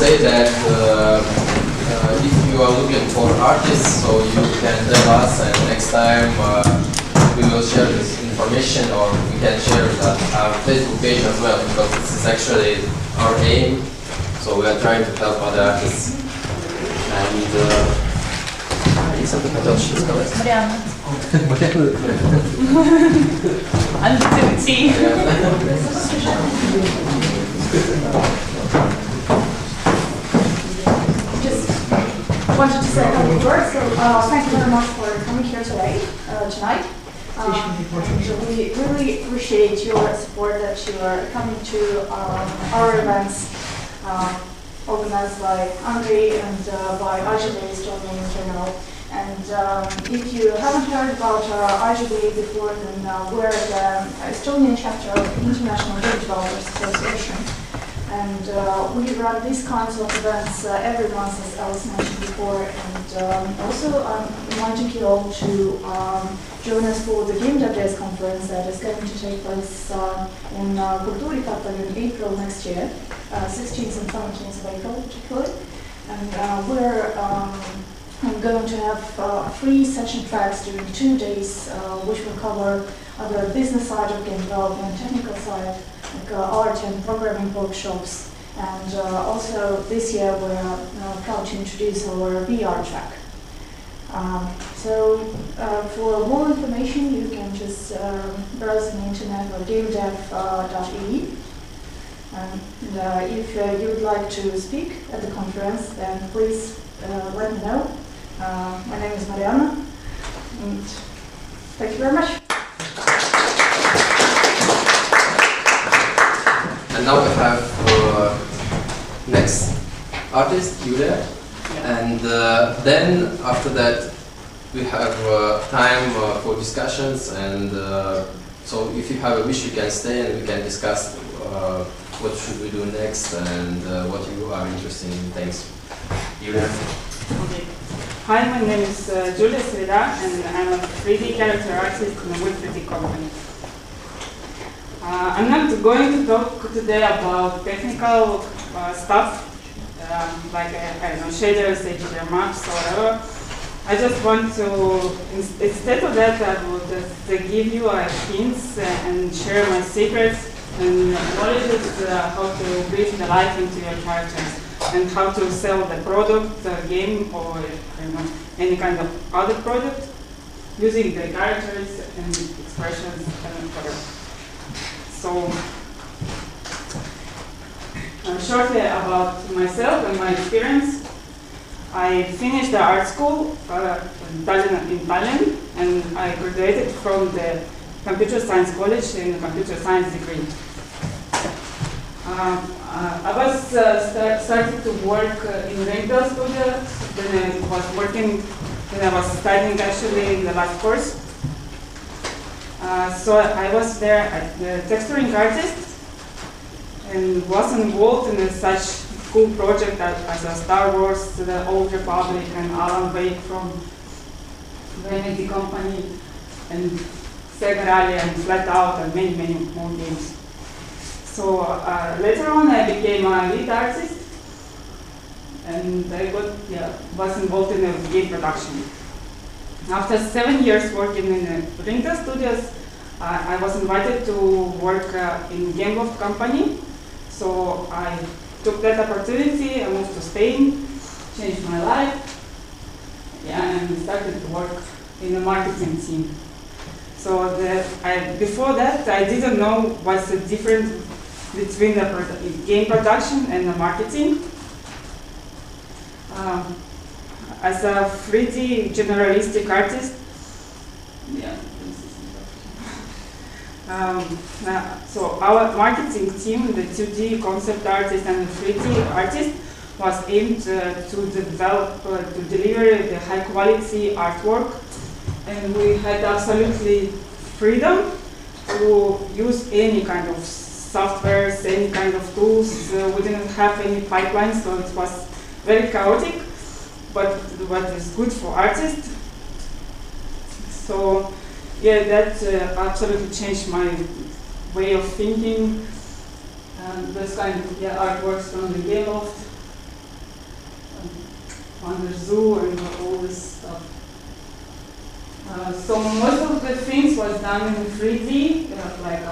say that if you are looking for artists, so you can tell us, and next time we will share this information, or we can share it at our Facebook page as well, because this is actually our aim. So we are trying to help other artists. And Mariana. Activity. Just wanted to say a couple of words. So thank you very much for coming here tonight. We really appreciate your support, that you are coming to our events organized by Andrei and by IGB Estonia in general. And if you haven't heard about IGB before, then we're the Estonian chapter of the International Game Developers Association. And we run these kinds of events every month, as Alice mentioned before. And also I'm inviting you all to join us for the Gamedev Days conference that is going to take place in Kultuurikatta in April next year, 16th and 17th of April particularly. And we're going to have 3 session tracks during 2 days, which will cover the business side of game development, technical side, like art and programming workshops. And also this year we're proud to introduce our VR track. So for more information, you can just browse the internet or gamedev.e. And if you would like to speak at the conference, then please let me know. My name is Mariana, and thank you very much. And now we have next artist, Julia. And then after that we have time for discussions, and so if you have a wish you can stay and we can discuss what should we do next and what you are interested in. Thanks. Julia. Okay. Hi, my name is Julia Sereda, and I'm a 3D character artist in a Web 3D company. I'm not going to talk today about technical stuff, like I don't know, shaders, HDR maps, or whatever. I just want to, instead of that, I will just give you hints and share my secrets and knowledge how to breathe the life into your characters and how to sell the product, the game, or any kind of other product using the characters and expressions and whatever. So, shortly about myself and my experience. I finished the art school in Tallinn, and I graduated from the computer science college in a computer science degree. I was started to work in Ringtail Studios. Then I was working. Then I was studying actually in the last course. So I was there as the texturing artist and was involved in such cool project as Star Wars, the Old Republic, and Alan Wake from Remedy Company, and SEGA Rally and FlatOut, and many, many more games. So later on I became a lead artist, and I was involved in a game production. After 7 years working in Ringtail Studios, I was invited to work in Gameloft company. So I took that opportunity. I moved to Spain, changed my life, and started to work in the marketing team. So before that, I didn't know what's the difference between the game production and the marketing. As a 3D generalistic artist, so our marketing team, the 2D concept artist and the 3D artist, was aimed to develop, to deliver the high quality artwork, and we had absolutely freedom to use any kind of softwares, any kind of tools. We didn't have any pipelines, so it was very chaotic, but what is good for artists. So yeah, that absolutely changed my way of thinking. This kind of artworks from the Gameloft on the zoo and all this stuff. So most of the things was done in 3D, like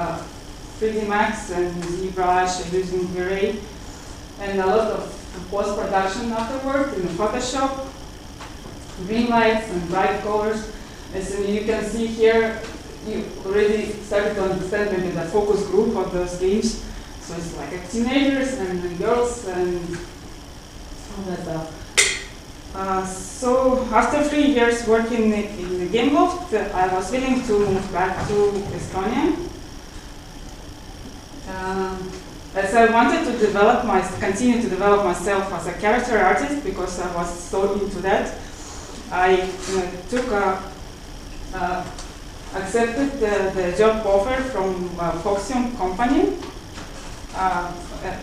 3D Max and ZBrush using V-Ray, and a lot of post-production afterward in Photoshop, green lights and bright colors. As you can see here, you already started to understand maybe the focus group of those games. So it's like teenagers and girls and all that stuff. So after 3 years working in the Gameloft, I was willing to move back to Estonia. As I wanted to continue to develop myself as a character artist, because I was so into that, I accepted the job offer from Foxium company.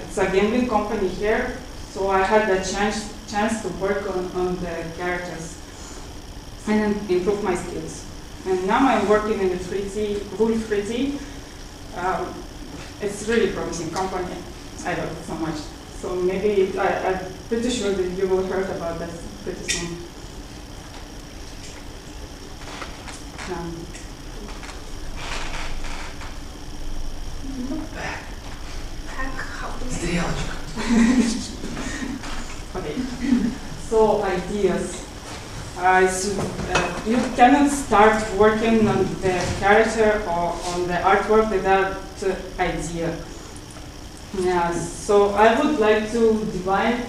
It's a gambling company here, so I had the chance to work on the characters and improve my skills. And now I'm working in the 3D, full 3D. It's really promising company. I love it so much. So maybe I'm pretty sure that you will hear about that pretty soon. Okay. So ideas. You cannot start working on the character or on the artwork without idea. Yeah, so I would like to divide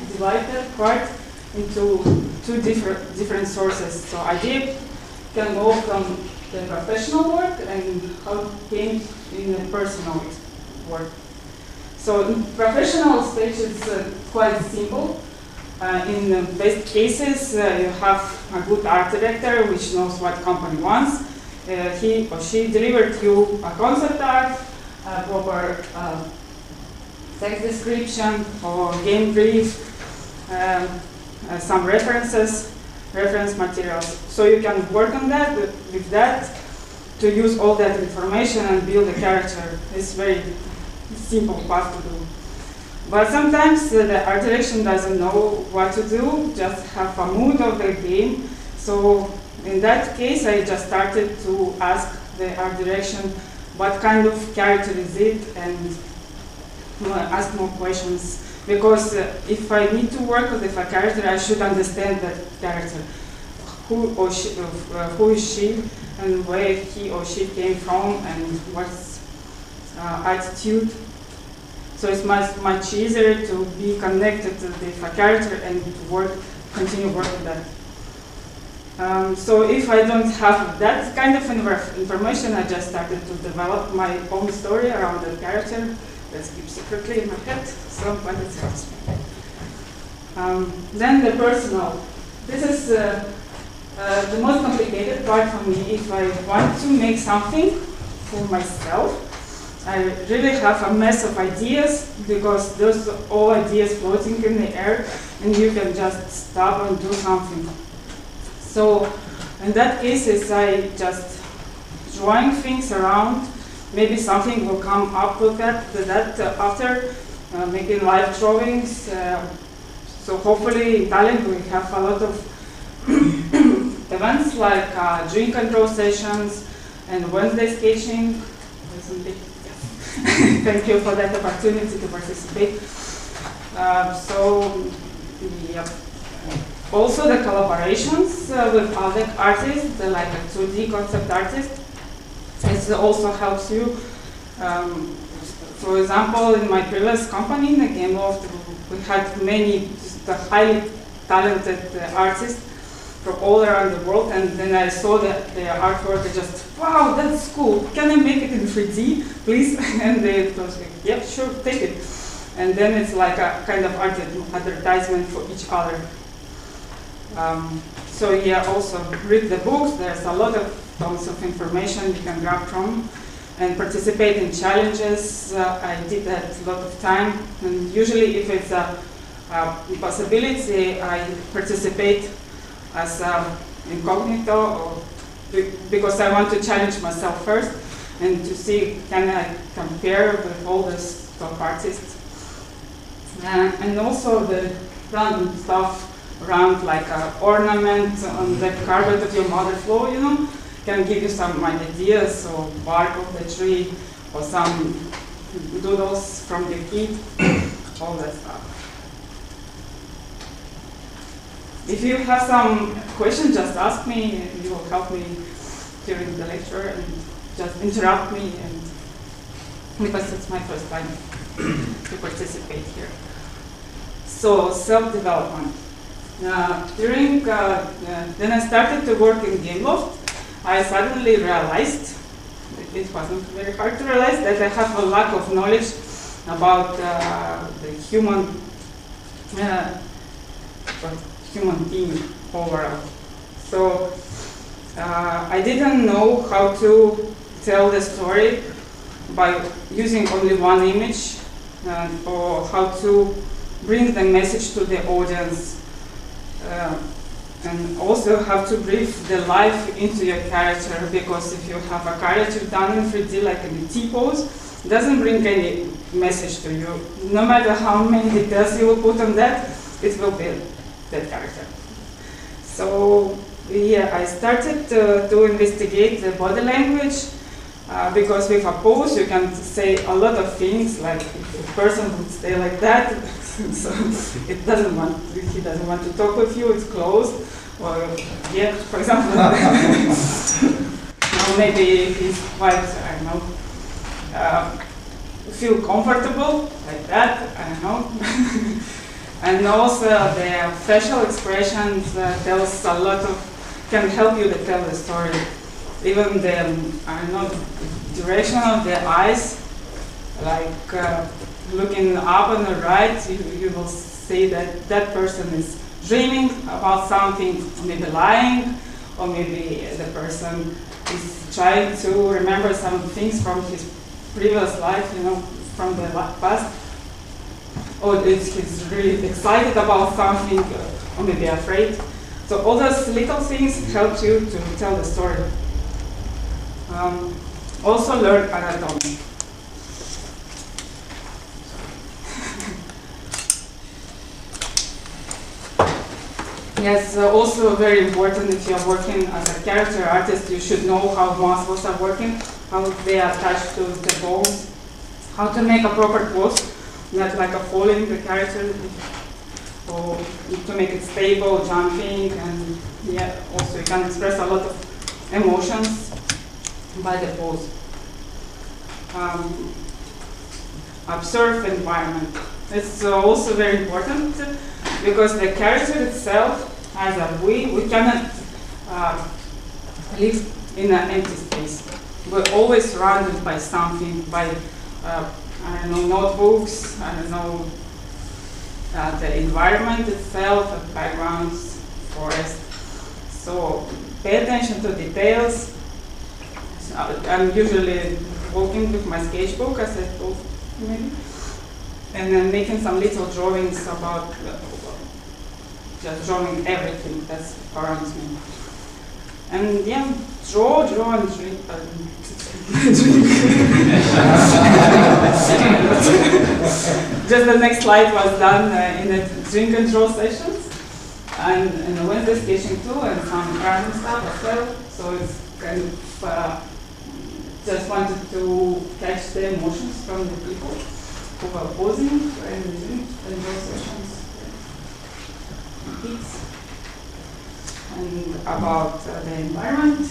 that part into two different sources. So idea can go from the professional work and how it came in the personal work. So in professional stage, it's quite simple. In the best cases, you have a good art director which knows what company wants. He or she delivered you a concept art, a proper text description or game brief, some reference materials. So you can work on that, with that, to use all that information and build a character. It's very simple path to do. But sometimes the art direction doesn't know what to do, just have a mood of the game. So in that case, I just started to ask the art direction what kind of character is it, and ask more questions. Because if I need to work with a character, I should understand that character. Who is she, and where he or she came from, and what's attitude. So it's much easier to be connected to the character and to continue working that. So if I don't have that kind of information, I just started to develop my own story around the character. Let's keep secretly in my head, so but it helps me. Then the personal. This is the most complicated part for me. If I want to make something for myself, I really have a mess of ideas, because there's all ideas floating in the air and you can just stop and do something. So in that case, I just drawing things around. Maybe something will come up with that after making live drawings. So hopefully in Tallinn we have a lot of events like drink and draw sessions and Wednesday sketching. Thank you for that opportunity to participate. Yeah. Also the collaborations with other artists, like a 2D concept artist, it also helps you. For example, in my previous company, in the Gameloft, we had many highly talented artists from all around the world, and then I saw that their artwork, and just, wow, that's cool. Can I make it in 3D, please? And they told me, yep, sure, take it. And then it's like a kind of advertisement for each other. So yeah, also read the books. There's a lot of tons of information you can grab from, and participate in challenges. I did that a lot of time, and usually if it's a possibility, I participate as incognito, or because I want to challenge myself first and to see can I compare with all these top artists. And also the random stuff around like an ornament on the carpet of your mother floor, you know, can give you some ideas, or bark of the tree, or some doodles from your kid, all that stuff. If you have some questions, just ask me. You will help me during the lecture, and just interrupt me, and because it's my first time to participate here. So self-development. Then I started to work in Gameloft. I suddenly realized, it wasn't very hard to realize, that I have a lack of knowledge about the human being overall. So I didn't know how to tell the story by using only one image, or how to bring the message to the audience, and also how to breathe the life into your character, because if you have a character done in 3D, like in the T-pose, it doesn't bring any message to you. No matter how many details you will put on that, it will be that character. So yeah, I started to investigate the body language, because with a pose you can say a lot of things, like if a person would stay like that, so he doesn't want to talk with you, it's closed, or yeah, for example, maybe he's quite, I don't know, feel comfortable, like that, I don't know. And also the facial expressions tells a lot of, can help you to tell the story. Even the, I don't know, direction of the eyes, like looking up on the right, you will say that that person is dreaming about something, or maybe lying, or maybe the person is trying to remember some things from his previous life, you know, from the past. Or he's really excited about something, or maybe afraid. So all those little things help you to tell the story. Also learn anatomy. Yes, also very important if you are working as a character artist, you should know how muscles are working, how they are attached to the bones, how to make a proper pose, not like a falling the character, or to make it stable, jumping, and yeah, also you can express a lot of emotions by the pose. Observe environment. It's also very important because the character itself has a we cannot live in an empty space. We're always surrounded by something, by I don't know, notebooks, I don't know, the environment itself, the backgrounds, forest. So pay attention to details. So I'm usually working with my sketchbook, as I told you, maybe, and then making some little drawings about just drawing everything that surrounds me. And yeah, draw and drink. Just the next slide was done in the drink and draw sessions, and Wednesday sketching too, and some random stuff as well. So it's kind of just wanted to catch the emotions from the people who were posing in the drink and draw sessions. And about the environment.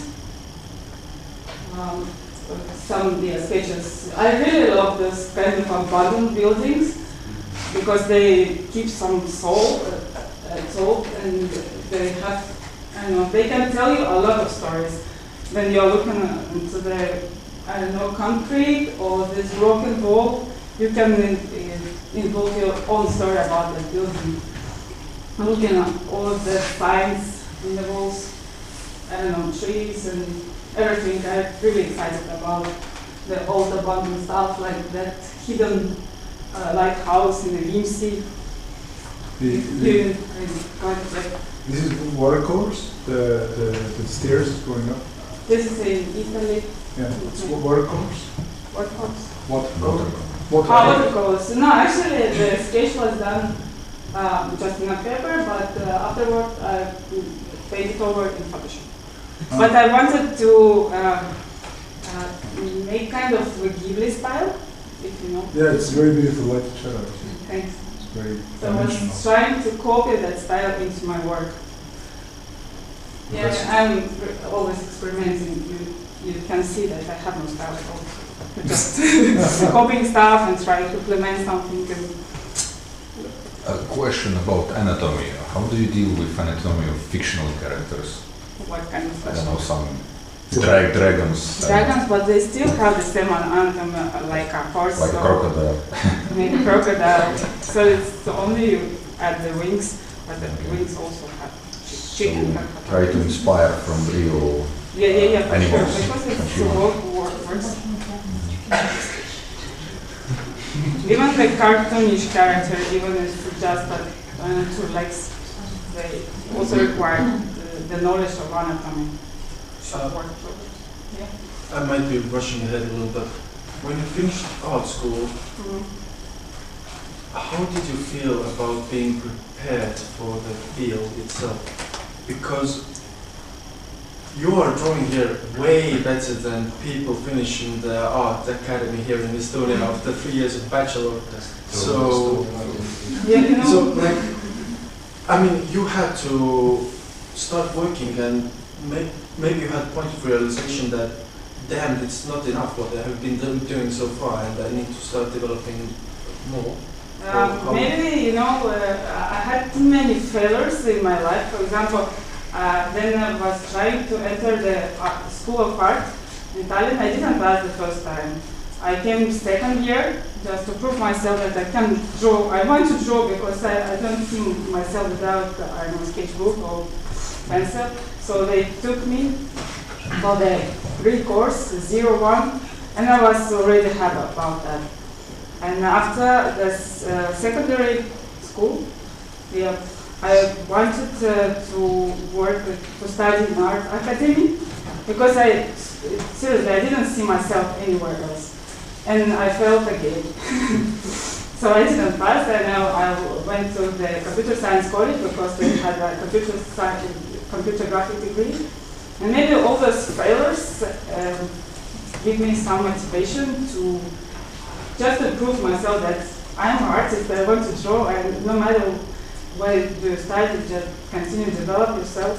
Some sketches. I really love this kind of abandoned buildings because they keep some soul, and they have, I don't know, they can tell you a lot of stories. When you're looking into the, I don't know, concrete or this broken wall, you can involve your own story about the building. Looking at all of the signs in the walls, I don't know, trees and everything. I'm really excited about the old abandoned stuff, like that hidden lighthouse in the Rimsey. This is watercourse, the stairs going up? This is in Italy. Yeah, it's watercourse? Watercourse. Watercourse. Watercourse. No, actually the sketch was done just in a paper, but afterward I painted over in Photoshop. But I wanted to make kind of a Ghibli style, if you know. Yeah, it's very beautiful light to shadow. Thanks. It's very So I dimensional. was trying to copy that style into my work. Yeah, I'm always experimenting. You can see that I have no style at all. Just copying stuff and trying to implement something. A question about anatomy. How do you deal with anatomy of fictional characters? What kind of I don't question? know, some dragons. Dragons, but they still have the same anatomy like a horse Like a or crocodile. maybe crocodile. So it's only at the wings, but the Okay. wings also have So chicken. try to inspire from real. Yeah, for animals sure. Because and it's humans. works. Even the cartoonish character, even if it's just like two legs, they also require the knowledge of anatomy. Yeah. I might be rushing ahead a little bit. When you finished art school, how did you feel about being prepared for the field itself? Because you are drawing here way better than people finishing the art academy here in Estonia after 3 years of bachelor. So, Yeah, you know. so like, I mean, you had to start working and maybe you had point of realization that, damn, it's not enough what I have been doing so far and I need to start developing more. Maybe, you know, I had too many failures in my life. For example, then I was trying to enter the School of Art in Tallinn. I didn't pass the first time. I came second year just to prove myself that I can draw. I want to draw because I don't see myself without, I don't know, sketchbook or pencil. So they took me for the pre-course, 01, and I was already happy about that. And after the secondary school, yeah, I wanted to work, to study in art academy, because seriously, I didn't see myself anywhere else. And I failed again. So I didn't pass, and I went to the computer science college because they had a computer graphic degree. And maybe all those failures give me some motivation to just to prove myself that I'm an artist, I want to draw, and no matter where you start, you just continue to develop yourself.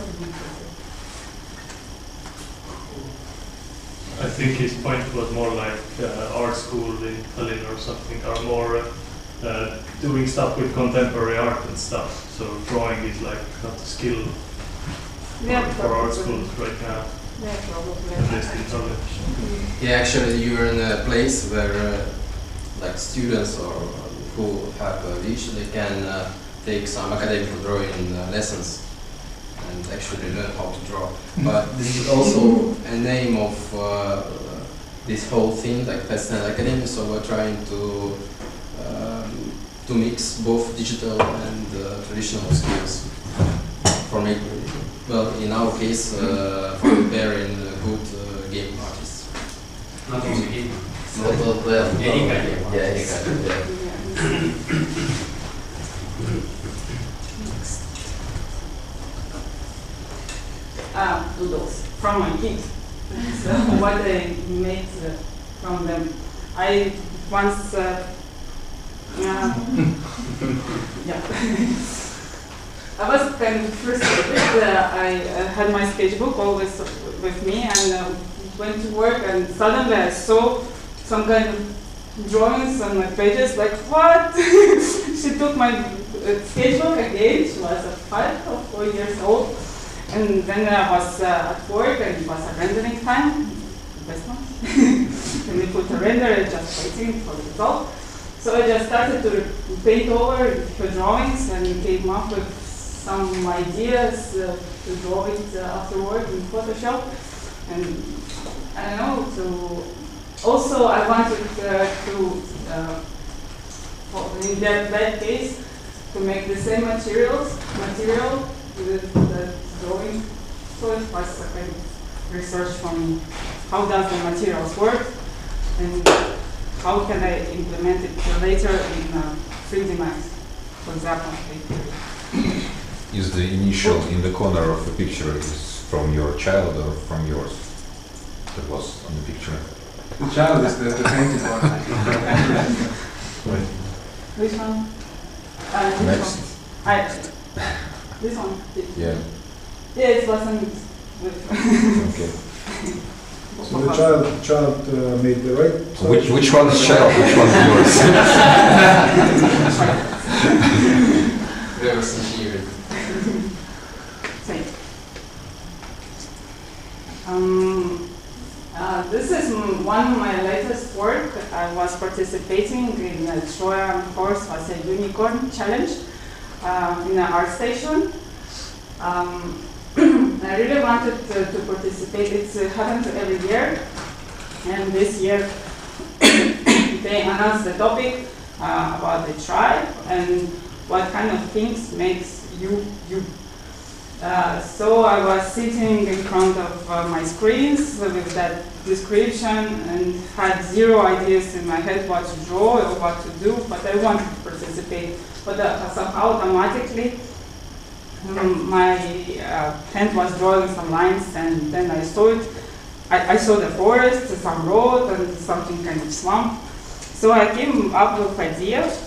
I think his point was more like art school in Tallinn or something, or more doing stuff with contemporary art and stuff. So drawing is like not a skill for art schools right now, Yeah, probably. at least in Tallinn. Yeah, actually, you're in a place where like students or who have a wish, they can take some academic drawing lessons and actually learn how to draw. But this is also a name of this whole thing, like Pastel Academy. So we're trying to mix both digital and traditional skills for making. Well, in our case, for preparing good game artists. Not only game. Well, Any kind of yeah, any kind of, yeah. Doodles from my kids. So what I made from them. I once, yeah. I was kind of frustrated. I had my sketchbook always with me and went to work, and suddenly I saw some kind of drawings on my pages, like, what? She took my sketchbook again. She was 5 or 4 years old. And then I was at work, and it was a rendering time, best one. And we put a render, just waiting for the result. So I just started to paint over her drawings and came up with some ideas to draw it afterward in Photoshop. And I don't know, also I wanted in that case, to make the same material with the drawing. So it was a kind of research for me. How does the materials work, and how can I implement it later in 3D Max? for example. Is the initial in the corner of the picture is from your child or from yours? That was on the picture. The child is the painted one. Which one? This Next. one. This one. Yeah. Yeah, it wasn't with. Okay. So the child made the right side. Which one is child? Which one is yours? Reverse engineered. Same. This is one of my latest work. I was participating in a Trojan horse as a unicorn challenge in an art station. I really wanted to participate. It happens every year, and this year they announced the topic about the tribe and what kind of things makes you you. So I was sitting in front of my screens with that description and had zero ideas in my head what to draw or what to do, but I wanted to participate. But somehow automatically my hand was drawing some lines, and then I saw it. I saw the forest, some road, and something kind of swamp. So I came up with ideas.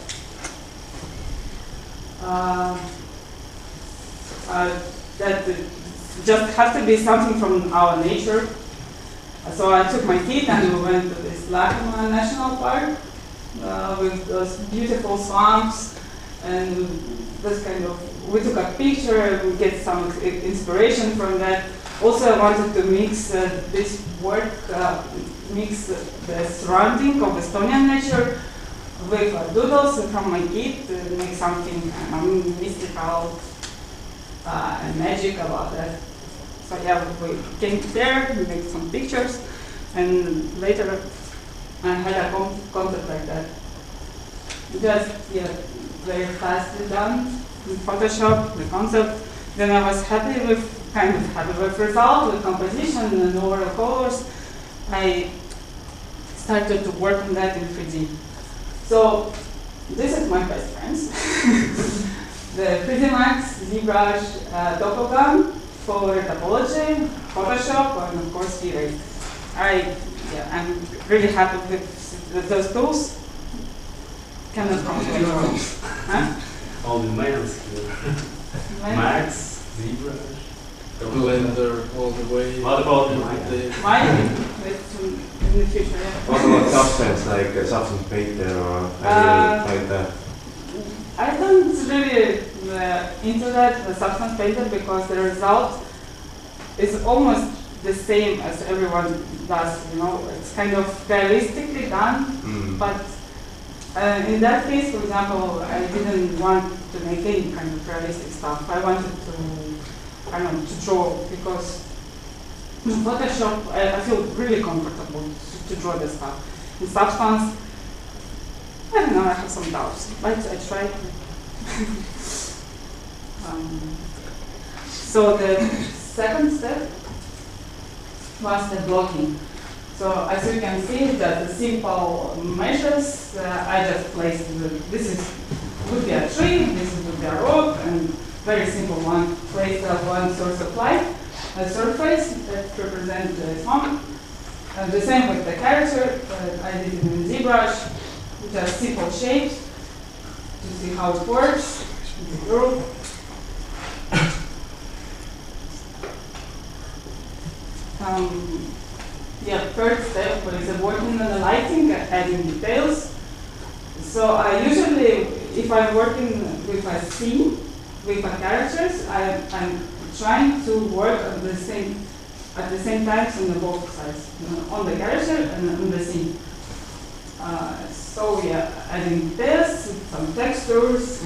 That just has to be something from our nature. So I took my kid and we went to this Lacuma National Park with those beautiful swamps and this kind of, we took a picture, we get some inspiration from that. Also I wanted to mix this work, mix the surrounding of Estonian nature with doodles from my kid to make something mystical and magic about that. So yeah, we came there, we made some pictures, and later I had a concept like that. Just very fastly done in Photoshop, the concept. Then I was happy with the result, with composition and overall colors. I started to work on that in 3D. So this is my best friends. The 3D Max, ZBrush, Topogun for topology, Photoshop, and of course V-Ray. I'm really happy with those tools. Cannot complain. Huh? All the males here. Max, ZBrush, Blender all the way. What about the Mine, in the future, yeah. What about substance, like substance painter or anything like that? I don't really into that, the substance painter, because the result is almost the same as everyone does, you know. It's kind of realistically done, but in that case, for example, I didn't want to make any kind of realistic stuff. I wanted to, to draw, because in Photoshop, I feel really comfortable to draw this stuff. In substance, I don't know, I have some doubts, but I tried. So the second step was the blocking. So as you can see, that the simple measures, I just placed, would be a tree, this would be a rock, and very simple one, place one source of light, a surface that represents the swamp. The same with the character, I did it in ZBrush, just simple shapes to see how it works in the group. Third step is working on the lighting, adding details. So I usually, if I'm working with a scene, with a characters, I'm trying to work at the same time on the both sides, on the character and on the scene. So adding details, some textures,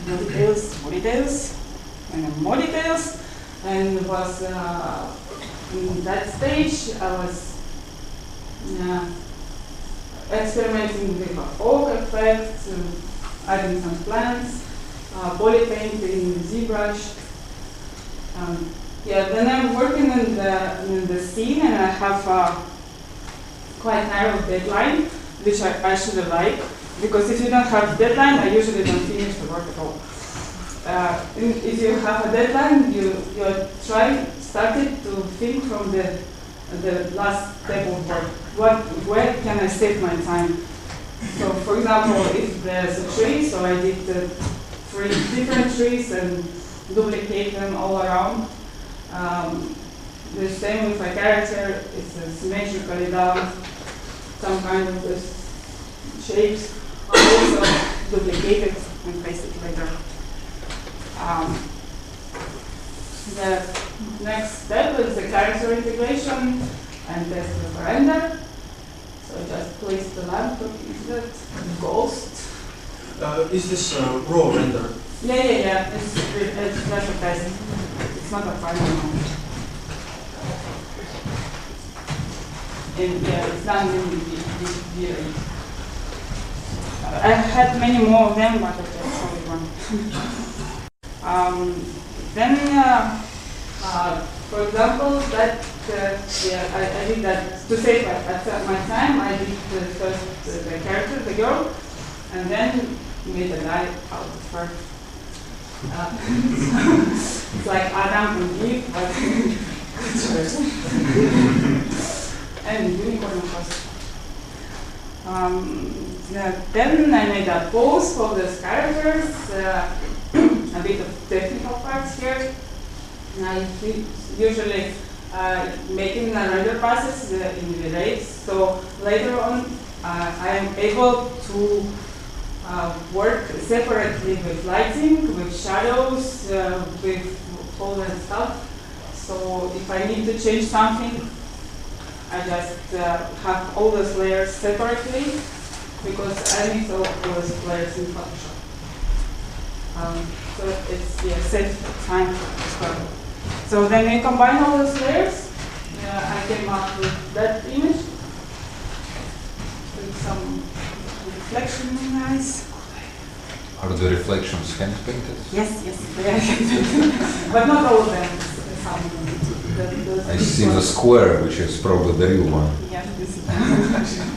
more details, and more details, and was in that stage I was experimenting with a fog effect, adding some plants, poly paint in ZBrush. Then I'm working in the scene, and I have a quite narrow deadline. which I actually like, because if you don't have deadline, I usually don't finish the work at all. If you have a deadline, you started to think from the last step of work. Where can I save my time? So, for example, if there's a tree, so I did 3 different trees and duplicate them all around. The same with a character, it's symmetrically done, some kind of shapes are also duplicated and paste it later. The next step is the character integration and test the render. So just place the laptop into that ghost. Is this raw render? Yeah. It's just a test. It's not a final one. And yeah, it's done in the video. I had many more of them, but I just only one. For example, that I did that to save my time. I did first the character, the girl, and then made a guy out of her. It's like Adam and Eve, but and unicorn, of course. Then I made a pose for these characters, a bit of technical parts here. I usually making a render process in V8, so later on I am able to work separately with lighting, with shadows, with all that stuff. So if I need to change something, I just have all those layers separately, because I mix all those layers in Photoshop. So it's safe time as well. So then we combine all those layers. I came up with that image with some reflection in the eyes. Are the reflections hand painted? Yes, they are hand painted, but not all of them. I see the square, which is probably the real one. Yeah, this is the reflection.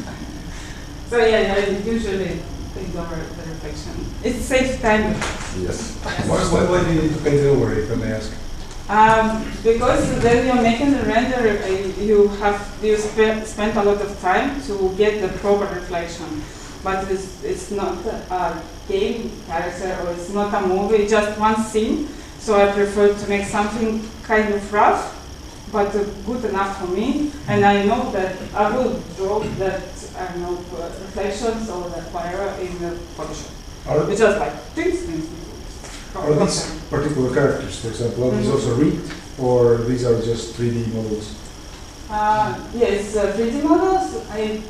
So yeah, I usually paint over the reflection. It saves time. Yes. Why do you need to paint it over, if I may ask? Because then you're making the render, you spend a lot of time to get the proper reflection. But it's not a game character, or it's not a movie, just one scene. So I prefer to make something kind of rough, but good enough for me. And I know that I will draw that reflections or that whatever in the Photoshop. It's just like things. Are these particular characters, for example, are these also rigged, or these are just 3D models? Yes, 3D models. I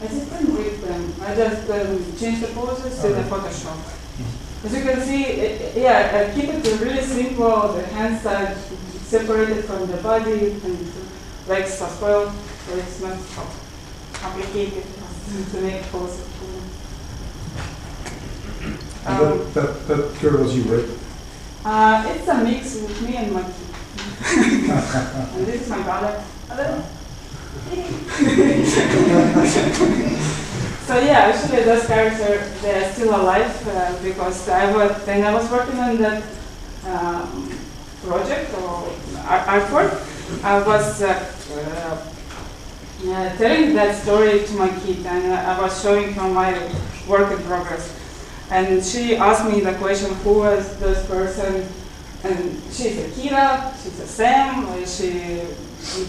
just didn't rig them. I just changed the poses in the Photoshop. As you can see, I keep it really simple. The hands are separated from the body, and legs as well, so it's not complicated to make poses. That girl was you, right? It's a mix with me and my kid. And this is my brother. So yeah, actually those characters, they are still alive because when I was working on that project or artwork, I was telling that story to my kid, and I was showing her my work in progress. And she asked me the question, who was this person? And she's a Kira, she's a Sam,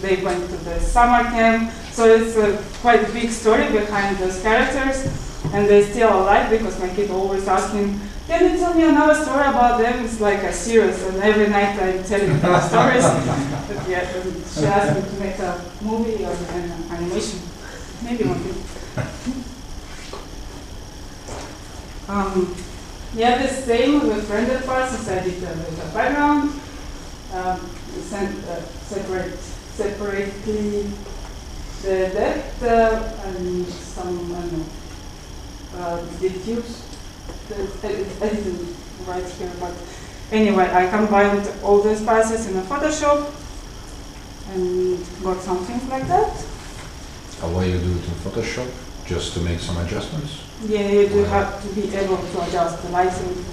they went to the summer camp. So it's quite a big story behind those characters, and they're still alive because my kid always asking, can you tell me another story about them? It's like a series, and every night I'm telling her stories. But yeah, she asked me to make a movie or an animation. Maybe one thing. Yeah, the same with render parts, as I did with the background. Separately the depth and some, diffuse. I didn't write here, but anyway, I combined all these passes in a Photoshop and got something like that. Why you do it in Photoshop? Just to make some adjustments? Yeah, you do have to be able to adjust the lighting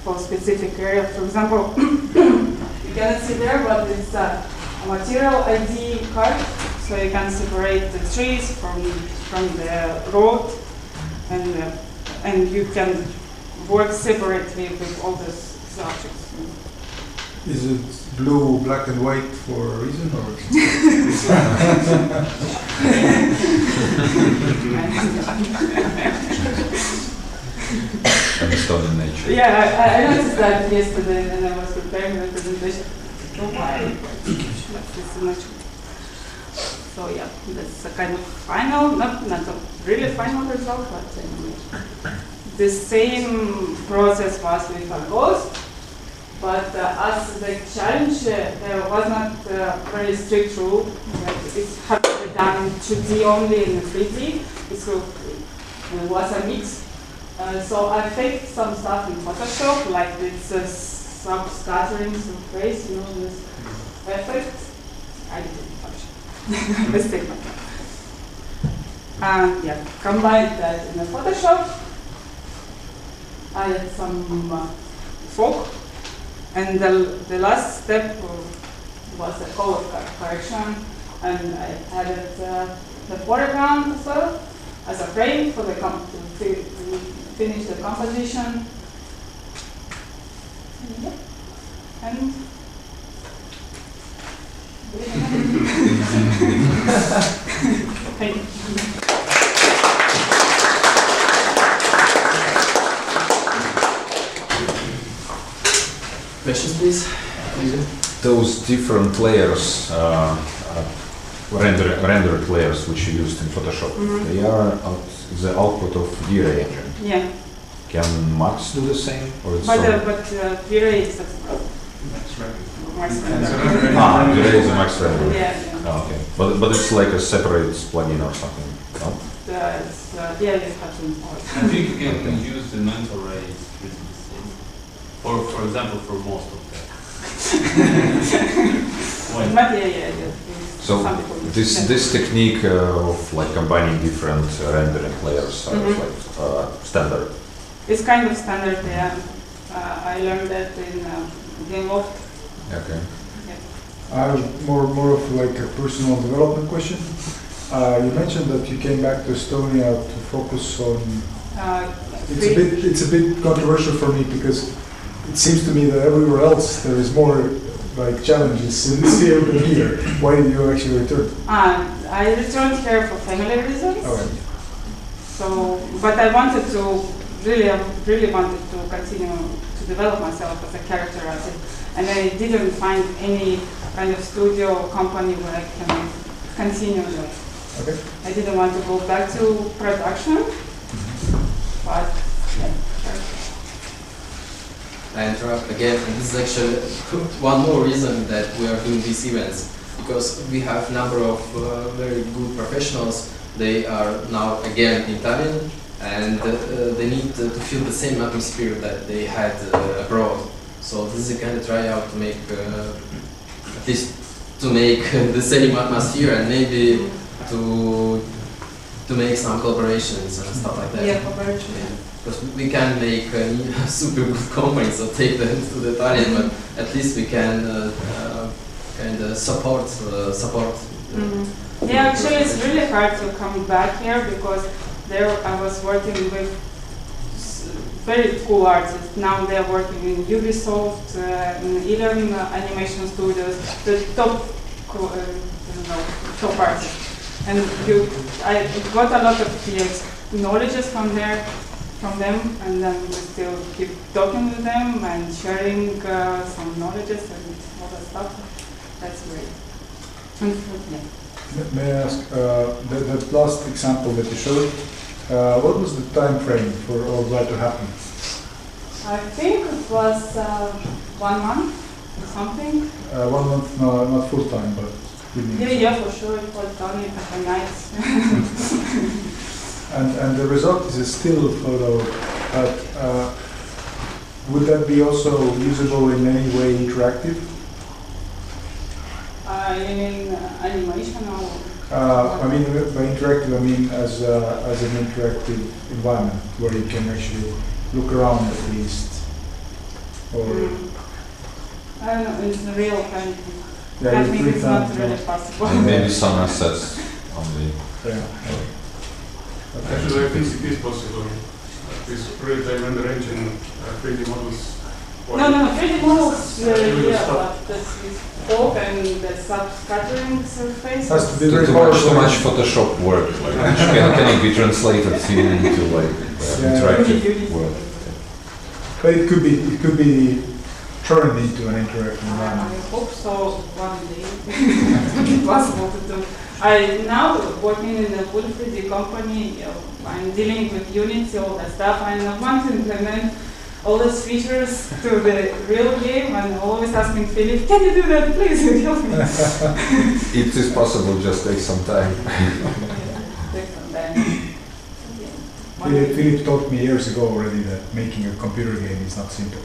for specific area. For example, you cannot see there, but it's a material ID card, so you can separate the trees from the road, and you can work separately with all these subjects. Is it blue, black and white for a reason, or? And stone in nature. Yeah, I noticed that yesterday when I was preparing the presentation. So yeah, that's a kind of final, not a really final result, but anyway. The same process was with our ghost, but as the challenge, there was not a very strict rule that it had to be done in 2D only in 3D. So it was a mix. So I faked some stuff in Photoshop, like this sub-scatterings of face, you know, this effect. I didn't touch. Mistake. And yeah, combined that in the Photoshop. I had some fog, and the last step was the color correction, and I added the foreground as well as a frame for the to finish the composition. Yeah. And thank you. Questions, please? Those different layers, rendered layers which you used in Photoshop, they are the output of V-Ray engine. Yeah. Can Max do the same? Or it's But V-Ray is Max Max V-Ray is a Max render. Yeah. Oh, okay. But it's like a separate plugin or something, no? Yeah, you have to install it. I think you can use the mental rays pretty the same. For example, for most of them. But yeah. So this technique of like combining different rendering layers are like standard. It's kind of standard, yeah. I learned that in Gameloft. Okay. Yeah. I have more of like a personal development question. You mentioned that you came back to Estonia to focus on. It's a bit controversial for me because it seems to me that everywhere else there is more like challenges in here than here. Why did you actually return? I returned here for family reasons. All right. So, but I wanted to really wanted to continue to develop myself as a character artist, and I didn't find any kind of studio or company where I can continue that. Okay. I didn't want to go back to production, but yeah. I interrupt again, and this is actually one more reason that we are doing these events, because we have a number of very good professionals. They are now again in Tallinn, and they need to feel the same atmosphere that they had abroad. So this is a kind of tryout to make at least to make the same atmosphere, and maybe to make some collaborations and stuff like that. Yeah, collaboration. Yeah. Because we can make a super good company, so take them to the Tallinn, but at least we can kind of support. Yeah, actually it's really hard to come back here because there I was working with very cool artists. Now they're working in Ubisoft, in Elan Animation Studios, the top artists. And I got a lot of knowledges from them, and then we still keep talking with them and sharing some knowledges and all that stuff. That's great. Yeah. May I ask, that last example that you showed, what was the time frame for all that to happen? I think it was 1 month or something. 1 month, no, not full time, but evenings. Yeah, for sure. It was done at the night. And the result is a still photo, but would that be also usable in any way interactive? You mean animation or? I mean, by interactive, I mean as an interactive environment where you can actually look around at least, or I don't know, it's a real kind of, yeah, I you think breathe it's down, not really possible. And maybe some assets on the yeah. Okay. Actually, I think it is possible. This real-time render engine, 3D models. No, 3D models, will yeah, stop. but this fog and the sub-scattering surface. Has to be very too much powerful. Photoshop work, like, which can it be translated into like Yeah. interactive work. But it could be turned into an interactive I environment. hope so one day. It's possible to do. I now working in a full 3D company, I'm dealing with Unity, all that stuff, and I want to implement all these features to the real game, and always asking Philip, can you do that, please, help me. It is possible, just take some time. Take some time. Philip taught me years ago already that making a computer game is not simple.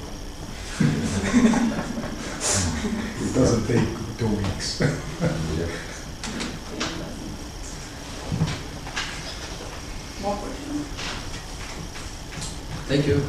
It doesn't take 2 weeks. Yeah. More questions? Thank you.